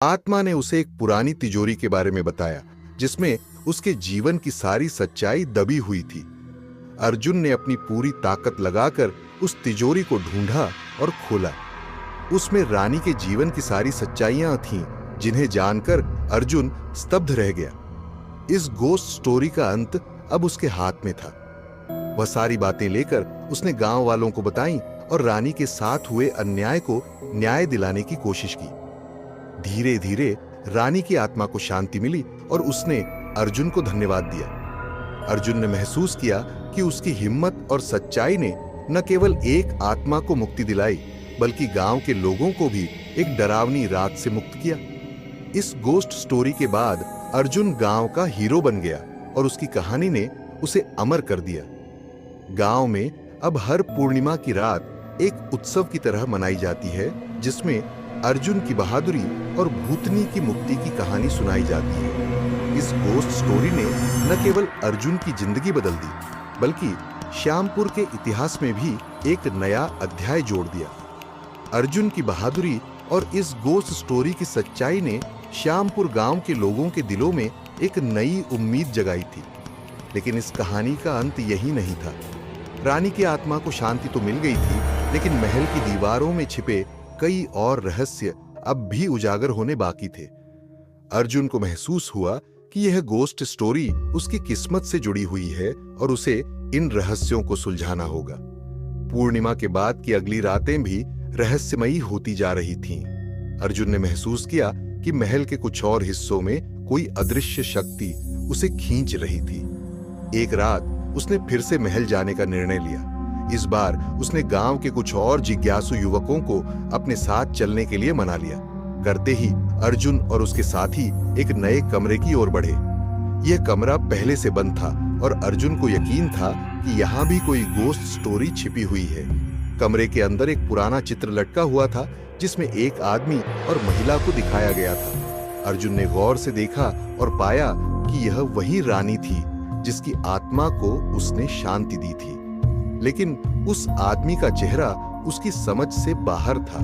आत्मा ने उसे एक पुरानी तिजोरी के बारे में बताया जिसमें उसके जीवन की सारी सच्चाई दबी हुई थी। अर्जुन ने अपनी पूरी ताकत लगाकर उस तिजोरी को ढूंढा और खोला। उसमें रानी के जीवन की सारी सच्चाइयां थीं, जिन्हें जानकर अर्जुन स्तब्ध रह गया। इस गोस्ट स्टोरी का अंत अब उसके हाथ में था। वह सारी बातें लेकर उसने गांव वालों को बताईं और रानी के साथ हुए अन्याय को न्याय दिलाने की कोशिश की। धीरे धीरे रानी की आत्मा को शांति मिली और उसने अर्जुन को धन्यवाद दिया। अर्जुन ने महसूस किया कि उसकी हिम्मत और सच्चाई ने न केवल एक आत्मा को मुक्ति दिलाई, बल्कि गांव के लोगों को भी एक डरावनी रात से मुक्त किया। इस गोस्ट स्टोरी के बाद अर्जुन गांव का हीरो बन गया और उसकी कहानी ने उसे अमर कर दिया। गांव में अब हर पूर्णिमा की रात एक उत्सव की तरह मनाई जाती है, जिसमें अर्जुन की बहादुरी और भूतनी की मुक्ति की कहानी सुनाई जाती है। इस गोस्ट स्टोरी ने न केवल अर्जुन की जिंदगी बदल दी, बल्कि श्यामपुर के इतिहास में भी एक नया अध्याय जोड़ दिया। अर्जुन की बहादुरी और इस गोस्ट स्टोरी की सच्चाई ने श्यामपुर गांव के लोगों के दिलों में एक नई उम्मीद जगाई थी। लेकिन इस कहानी का अंत यही नहीं था। रानी की आत्मा को शांति तो मिल गई थी, लेकिन महल की दीवारों में छिपे कई और रहस्य अब भी उजागर होने बाकी थे। अर्जुन को महसूस हुआ कि यह गोस्ट स्टोरी उसकी किस्मत से जुड़ी हुई है और उसे इन रहस्यों को सुलझाना होगा। पूर्णिमा के बाद की अगली रातें भी रहस्यमयी होती जा रही थीं। अर्जुन ने महसूस किया कि महल के कुछ और हिस्सों में कोई अदृश्य शक्ति उसे खींच रही थी। एक रात उसने फिर से महल जाने का निर्णय लिया। इस बार उसने गांव के कुछ और जिज्ञासु युवकों को अपने साथ चलने के लिए मना लिया। करते ही अर्जुन और उसके साथी एक नए कमरे की ओर बढ़े। यह कमरा पहले से बंद था और अर्जुन को यकीन था कि यहाँ भी कोई गोस्ट स्टोरी छिपी हुई है। कमरे के अंदर एक पुराना चित्र लटका हुआ था, जिसमें एक आदमी और महिला को दिखाया गया था। अर्जुन ने गौर से देखा और पाया कि यह वही रानी थी जिसकी आत्मा को उसने शांति दी थी। लेकिन उस आदमी का चेहरा उसकी समझ से बाहर था।